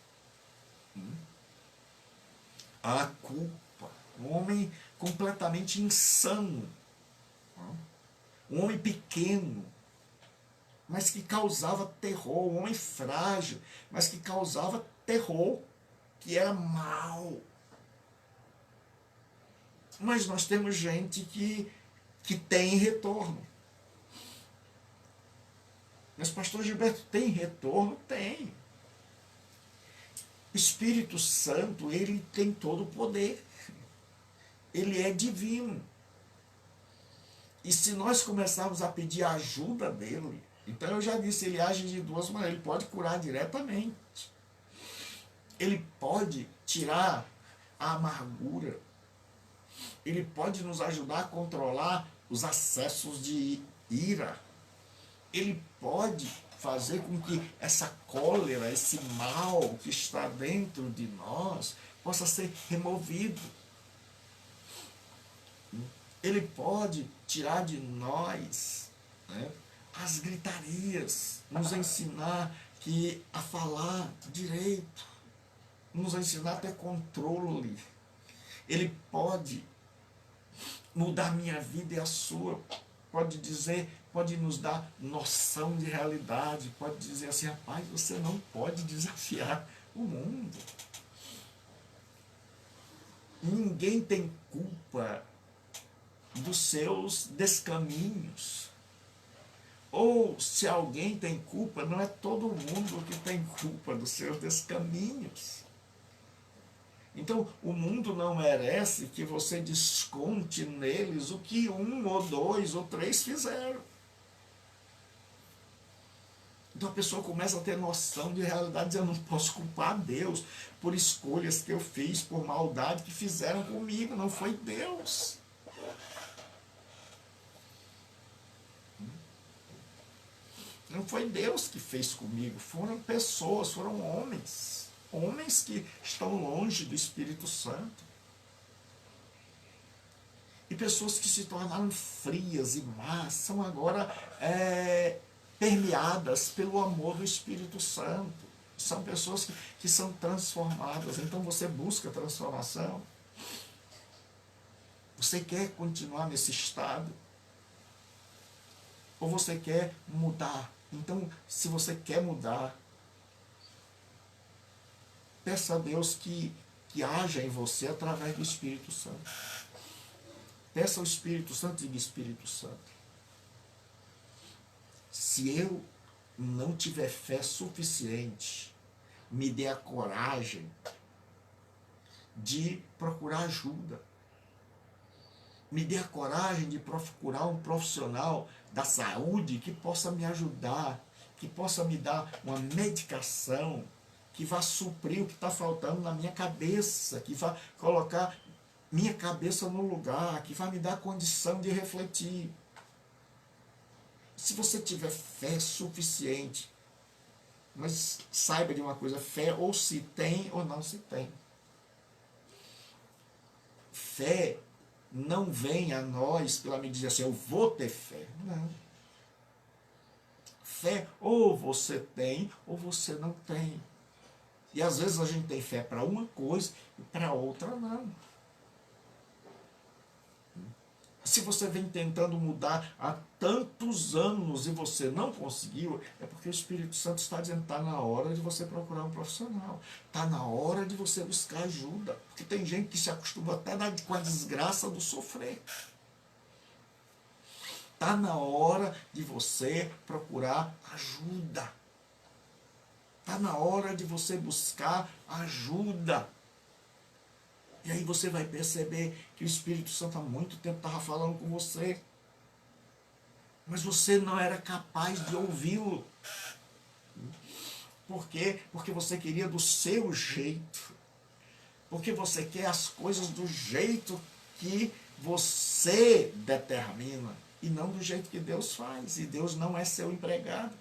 A: A culpa. Um homem completamente insano. Um homem pequeno, mas que causava terror. Um homem frágil, mas que causava terror, que era mau. Mas nós temos gente que tem retorno. Mas pastor Gilberto, tem retorno? Tem. O Espírito Santo, ele tem todo o poder. Ele é divino. E se nós começarmos a pedir a ajuda dele, então eu já disse, ele age de 2 maneiras. Ele pode curar diretamente. Ele pode tirar a amargura. Ele pode nos ajudar a controlar os acessos de ira. Ele pode fazer com que essa cólera, esse mal que está dentro de nós, possa ser removido. Ele pode tirar de nós, né, as gritarias, nos ensinar a falar direito, nos ensinar a ter controle. Ele pode mudar a minha vida e a sua, pode nos dar noção de realidade, pode dizer assim, rapaz, você não pode desafiar o mundo. Ninguém tem culpa dos seus descaminhos. Ou se alguém tem culpa, não é todo mundo que tem culpa dos seus descaminhos. Então, o mundo não merece que você desconte neles o que 1 ou 2 ou 3 fizeram. Então a pessoa começa a ter noção de realidade. Eu não posso culpar Deus por escolhas que eu fiz, por maldade que fizeram comigo. Não foi Deus. Não foi Deus que fez comigo. Foram pessoas, foram homens. Homens que estão longe do Espírito Santo. E pessoas que se tornaram frias e más são agora permeadas pelo amor do Espírito Santo. São pessoas que são transformadas. Então você busca transformação. Você quer continuar nesse estado? Ou você quer mudar? Então, se você quer mudar, peça a Deus que haja em você através do Espírito Santo. Peça ao Espírito Santo e diga, Espírito Santo, se eu não tiver fé suficiente, me dê a coragem de procurar ajuda. Me dê a coragem de procurar um profissional da saúde que possa me ajudar, que possa me dar uma medicação, que vá suprir o que está faltando na minha cabeça, que vá colocar minha cabeça no lugar, que vai me dar a condição de refletir. Se você tiver fé suficiente, mas saiba de uma coisa, fé ou se tem ou não se tem. Fé não vem a nós pela medida assim, eu vou ter fé. Não. Fé ou você tem ou você não tem. E às vezes a gente tem fé para uma coisa e para outra não. Se você vem tentando mudar há tantos anos e você não conseguiu, é porque o Espírito Santo está dizendo que está na hora de você procurar um profissional. Está na hora de você buscar ajuda. Porque tem gente que se acostuma até com a desgraça do sofrer. Está na hora de você procurar ajuda. Está na hora de você buscar ajuda. E aí você vai perceber que o Espírito Santo há muito tempo estava falando com você. Mas você não era capaz de ouvi-lo. Por quê? Porque você queria do seu jeito. Porque você quer as coisas do jeito que você determina. E não do jeito que Deus faz. E Deus não é seu empregado.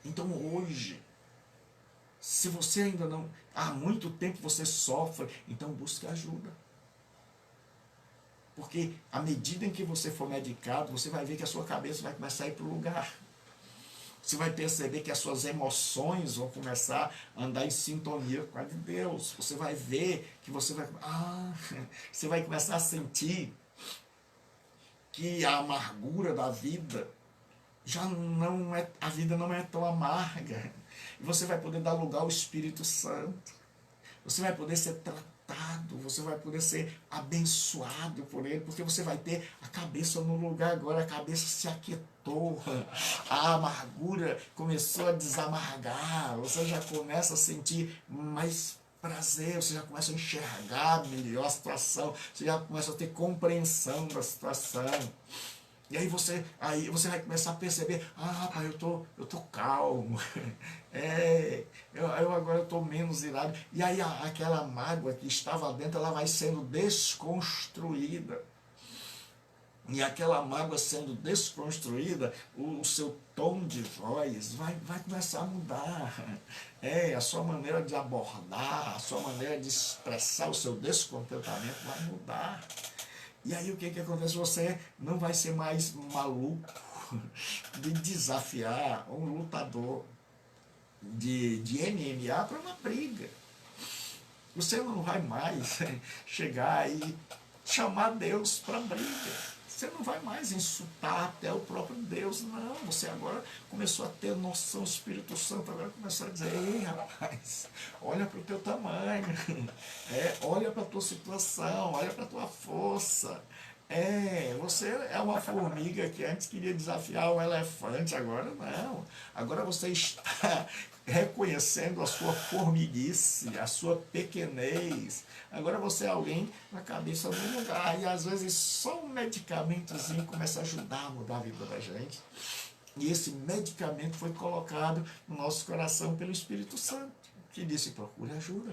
A: Então hoje, se você ainda não... Há muito tempo você sofre, então busque ajuda. Porque à medida em que você for medicado, você vai ver que a sua cabeça vai começar a ir para o lugar. Você vai perceber que as suas emoções vão começar a andar em sintonia com a de Deus. Você vai ver que você vai... você vai começar a sentir que a amargura da vida já não é... A vida não é tão amarga. E você vai poder dar lugar ao Espírito Santo. Você vai poder ser tratado, você vai poder ser abençoado por Ele, porque você vai ter a cabeça no lugar agora, a cabeça se aquietou, a amargura começou a desamargar, você já começa a sentir mais prazer, você já começa a enxergar melhor a situação, você já começa a ter compreensão da situação. E aí você vai começar a perceber, pai, eu tô calmo, eu agora estou menos irado. E aí aquela mágoa que estava dentro, ela vai sendo desconstruída. E aquela mágoa sendo desconstruída, o seu tom de voz vai começar a mudar. A sua maneira de abordar, a sua maneira de expressar o seu descontentamento vai mudar. E aí o que acontece? Você não vai ser mais maluco de desafiar um lutador de MMA para uma briga. Você não vai mais chegar e chamar Deus para briga. Você não vai mais insultar até o próprio Deus, não. Você agora começou a ter noção, o Espírito Santo agora começou a dizer, ei rapaz, olha para o teu tamanho, olha para a tua situação, olha para a tua força. Você é uma formiga que antes queria desafiar um elefante, agora não. Agora você está reconhecendo a sua formiguice, a sua pequenez. Agora você é alguém na cabeça no lugar. E às vezes só um medicamentozinho começa a ajudar a mudar a vida da gente. E esse medicamento foi colocado no nosso coração pelo Espírito Santo, que disse, procure ajuda.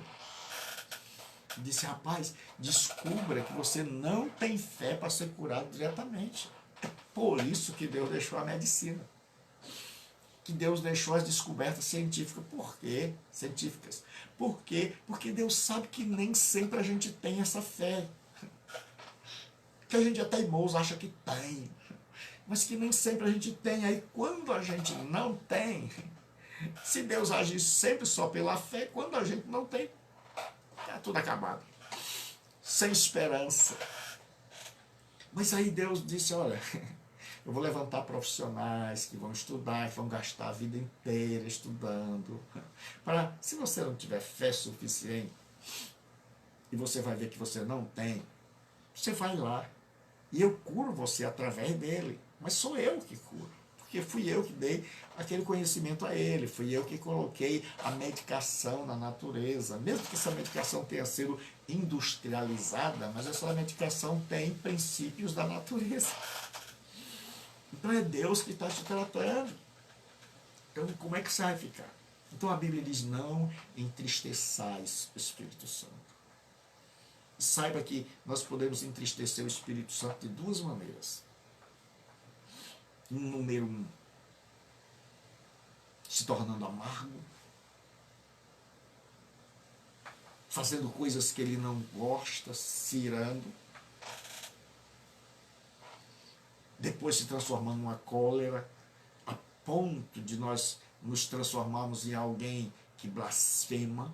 A: Disse, rapaz, descubra que você não tem fé para ser curado diretamente. É por isso que Deus deixou a medicina. Que Deus deixou as descobertas científicas. Por quê? Científicas. Por quê? Porque Deus sabe que nem sempre a gente tem essa fé. Que a gente é teimoso, acha que tem. Mas que nem sempre a gente tem. Aí quando a gente não tem, se Deus agir sempre só pela fé, quando a gente não tem, está tudo acabado. Sem esperança. Mas aí Deus disse, olha, eu vou levantar profissionais que vão estudar, que vão gastar a vida inteira estudando. Se você não tiver fé suficiente, e você vai ver que você não tem, você vai lá. E eu curo você através dele. Mas sou eu que curo. Porque fui eu que dei aquele conhecimento a ele. Fui eu que coloquei a medicação na natureza. Mesmo que essa medicação tenha sido industrializada, mas essa medicação tem princípios da natureza. Então é Deus que está te tratando. Então como é que você vai ficar? Então a Bíblia diz, não entristeçais o Espírito Santo. Saiba que nós podemos entristecer o Espírito Santo de duas maneiras. Número 1, se tornando amargo, fazendo coisas que ele não gosta, se irando, depois se transformando numa cólera, a ponto de nós nos transformarmos em alguém que blasfema,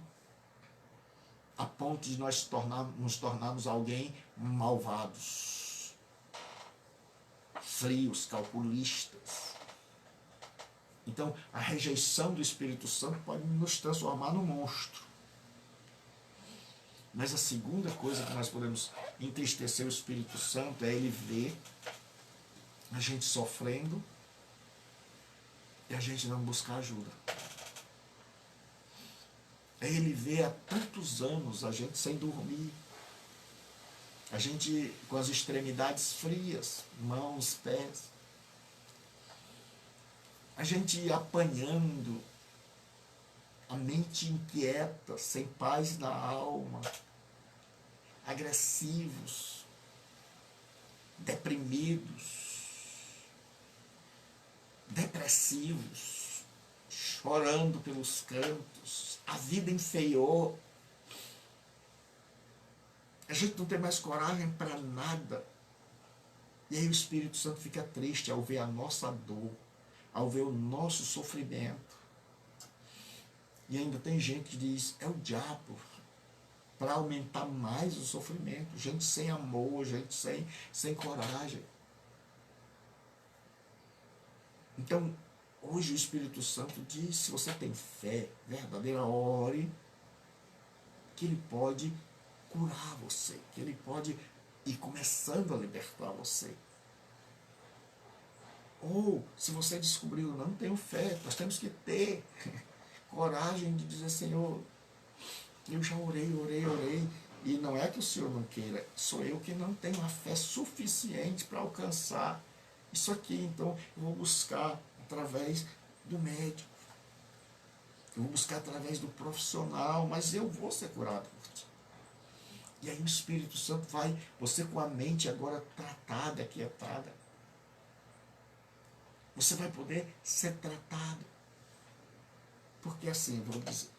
A: a ponto de nós nos tornarmos alguém malvados, frios, calculistas. Então, a rejeição do Espírito Santo pode nos transformar num monstro. Mas a segunda coisa que nós podemos entristecer o Espírito Santo é ele ver a gente sofrendo e a gente não buscar ajuda. É ele ver há tantos anos a gente sem dormir, a gente com as extremidades frias, mãos, pés, a gente apanhando, a mente inquieta, sem paz na alma, agressivos, deprimidos, depressivos, chorando pelos cantos, a vida enfeiou. A gente não tem mais coragem para nada. E aí o Espírito Santo fica triste ao ver a nossa dor, ao ver o nosso sofrimento. E ainda tem gente que diz, é o diabo, para aumentar mais o sofrimento. Gente sem amor, gente sem coragem. Então, hoje o Espírito Santo diz, se você tem fé verdadeira, ore, que ele pode curar você, que ele pode ir começando a libertar você. Ou, se você descobriu, não tenho fé, nós temos que ter coragem de dizer, Senhor, eu já orei, e não é que o Senhor não queira, sou eu que não tenho a fé suficiente para alcançar isso aqui, então eu vou buscar através do médico, eu vou buscar através do profissional, mas eu vou ser curado por ti. E aí o Espírito Santo vai, você com a mente agora tratada, aquietada, você vai poder ser tratado. Porque assim, vou dizer,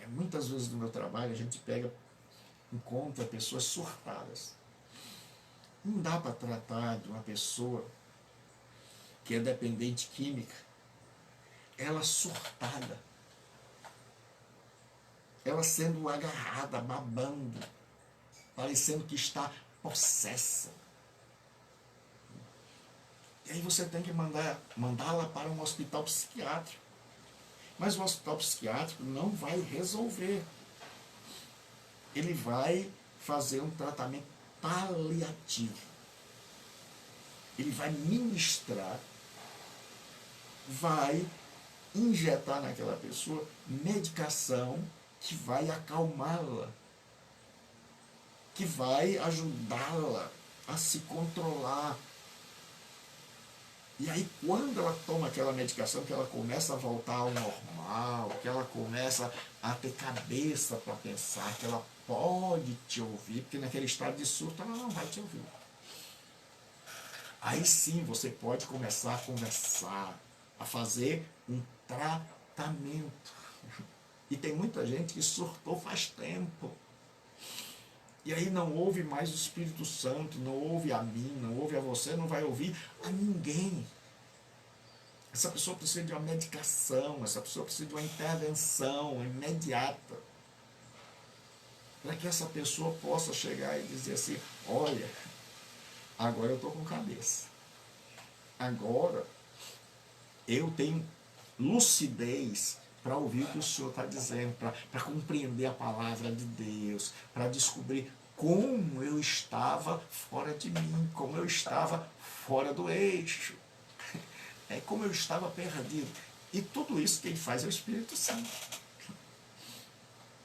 A: muitas vezes no meu trabalho a gente encontra pessoas surtadas. Não dá para tratar de uma pessoa que é dependente química, ela surtada, ela sendo agarrada, babando, parecendo que está possessa. E aí você tem que mandá-la para um hospital psiquiátrico. Mas o hospital psiquiátrico não vai resolver. Ele vai fazer um tratamento paliativo. Ele vai ministrar, vai injetar naquela pessoa medicação que vai acalmá-la, que vai ajudá-la a se controlar. E aí, quando ela toma aquela medicação, que ela começa a voltar ao normal, que ela começa a ter cabeça para pensar, que ela pode te ouvir, porque naquele estado de surto ela não vai te ouvir. Aí sim você pode começar a conversar, a fazer um tratamento. E tem muita gente que surtou faz tempo. E aí não ouve mais o Espírito Santo, não ouve a mim, não ouve a você, não vai ouvir a ninguém. Essa pessoa precisa de uma medicação, essa pessoa precisa de uma intervenção imediata. Para que essa pessoa possa chegar e dizer assim, olha, agora eu estou com cabeça. Agora eu tenho lucidez para ouvir o que o Senhor está dizendo, para compreender a palavra de Deus, para descobrir como eu estava fora de mim, como eu estava fora do eixo, como eu estava perdido. E tudo isso quem faz é o Espírito Santo.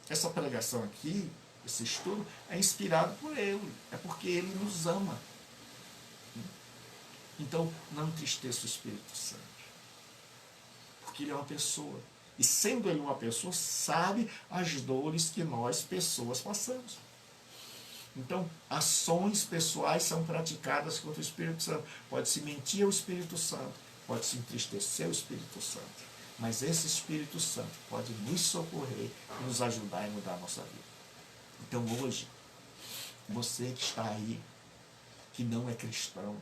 A: Essa pregação aqui, esse estudo, é inspirado por Ele, é porque Ele nos ama. Então, não entristeça o Espírito Santo, porque Ele é uma pessoa. E sendo ele uma pessoa, sabe as dores que nós, pessoas, passamos. Então, ações pessoais são praticadas contra o Espírito Santo. Pode-se mentir ao Espírito Santo, pode-se entristecer ao Espírito Santo. Mas esse Espírito Santo pode nos socorrer, nos ajudar e mudar a nossa vida. Então, hoje, você que está aí, que não é cristão,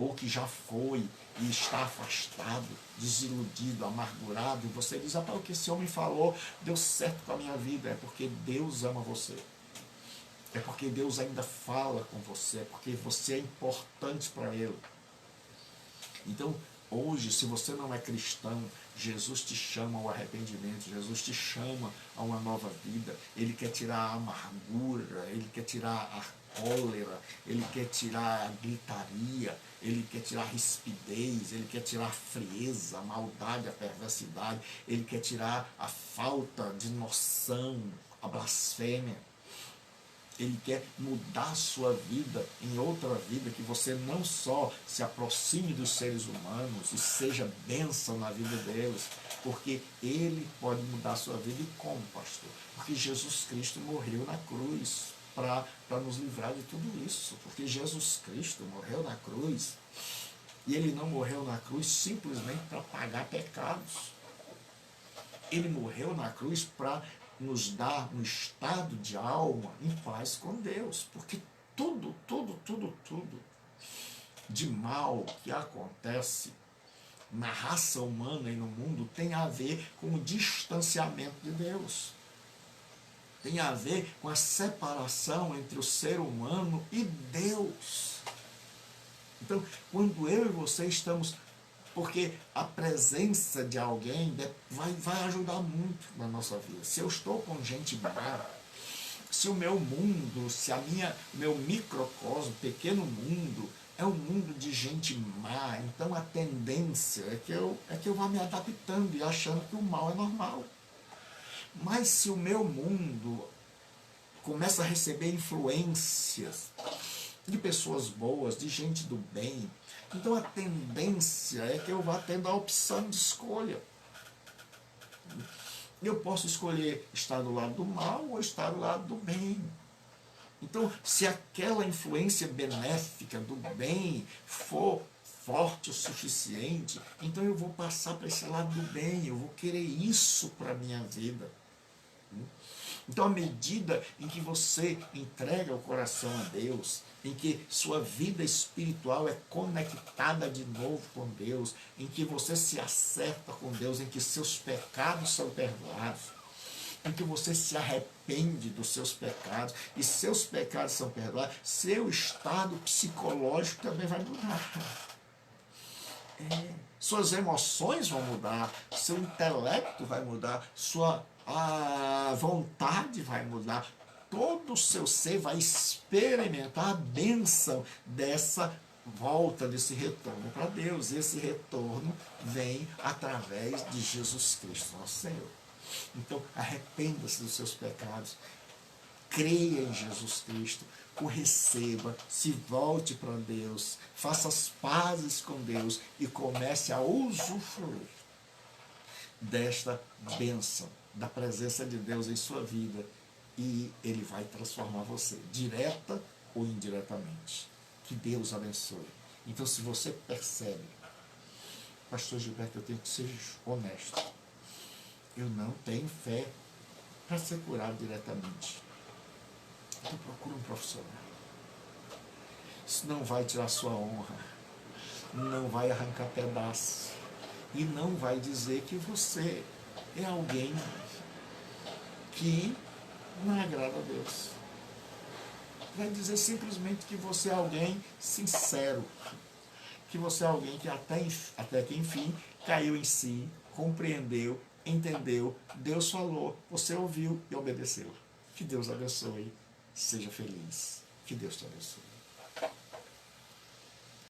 A: ou que já foi e está afastado, desiludido, amargurado, e você diz, o que esse homem falou deu certo com a minha vida, é porque Deus ama você. É porque Deus ainda fala com você, é porque você é importante para Ele. Então, hoje, se você não é cristão, Jesus te chama ao arrependimento, Jesus te chama a uma nova vida. Ele quer tirar a amargura, Ele quer tirar a cólera, Ele quer tirar a gritaria, Ele quer tirar a rispidez, Ele quer tirar a frieza, a maldade, a perversidade, Ele quer tirar a falta de noção, a blasfêmia. Ele quer mudar a sua vida em outra vida, que você não só se aproxime dos seres humanos e seja bênção na vida deles, porque Ele pode mudar a sua vida. E como, pastor? Porque Jesus Cristo morreu na cruz para nos livrar de tudo isso. Porque Jesus Cristo morreu na cruz, e Ele não morreu na cruz simplesmente para pagar pecados. Ele morreu na cruz para nos dar um estado de alma em paz com Deus, porque tudo de mal que acontece na raça humana e no mundo tem a ver com o distanciamento de Deus, tem a ver com a separação entre o ser humano e Deus. Então, quando eu e você estamos... Porque a presença de alguém vai ajudar muito na nossa vida. Se eu estou com gente má, se o meu mundo, se meu microcosmo, pequeno mundo, é um mundo de gente má, então a tendência é que eu vá me adaptando e achando que o mal é normal. Mas se o meu mundo começa a receber influências de pessoas boas, de gente do bem, então a tendência é que eu vá tendo a opção de escolha. Eu posso escolher estar do lado do mal ou estar do lado do bem. Então, se aquela influência benéfica do bem for forte o suficiente, então eu vou passar para esse lado do bem, eu vou querer isso para a minha vida. Então, à medida em que você entrega o coração a Deus, em que sua vida espiritual é conectada de novo com Deus, em que você se acerta com Deus, em que seus pecados são perdoados, em que você se arrepende dos seus pecados, e seus pecados são perdoados, seu estado psicológico também vai mudar. Suas emoções vão mudar, seu intelecto vai mudar, a vontade vai mudar, todo o seu ser vai experimentar a bênção dessa volta, desse retorno para Deus. Esse retorno vem através de Jesus Cristo, nosso Senhor. Então, arrependa-se dos seus pecados, creia em Jesus Cristo, o receba, se volte para Deus, faça as pazes com Deus e comece a usufruir desta bênção, da presença de Deus em sua vida, e Ele vai transformar você, direta ou indiretamente. Que Deus abençoe. Então, se você percebe, pastor Gilberto, eu tenho que ser honesto, eu não tenho fé para ser curado diretamente, então procura um profissional. Isso não vai tirar sua honra, não vai arrancar pedaços, e não vai dizer que você é alguém que não agrada a Deus. Vai dizer simplesmente que você é alguém sincero, que você é alguém que até que enfim caiu em si, compreendeu, entendeu, Deus falou, você ouviu e obedeceu. Que Deus abençoe, seja feliz. Que Deus te abençoe.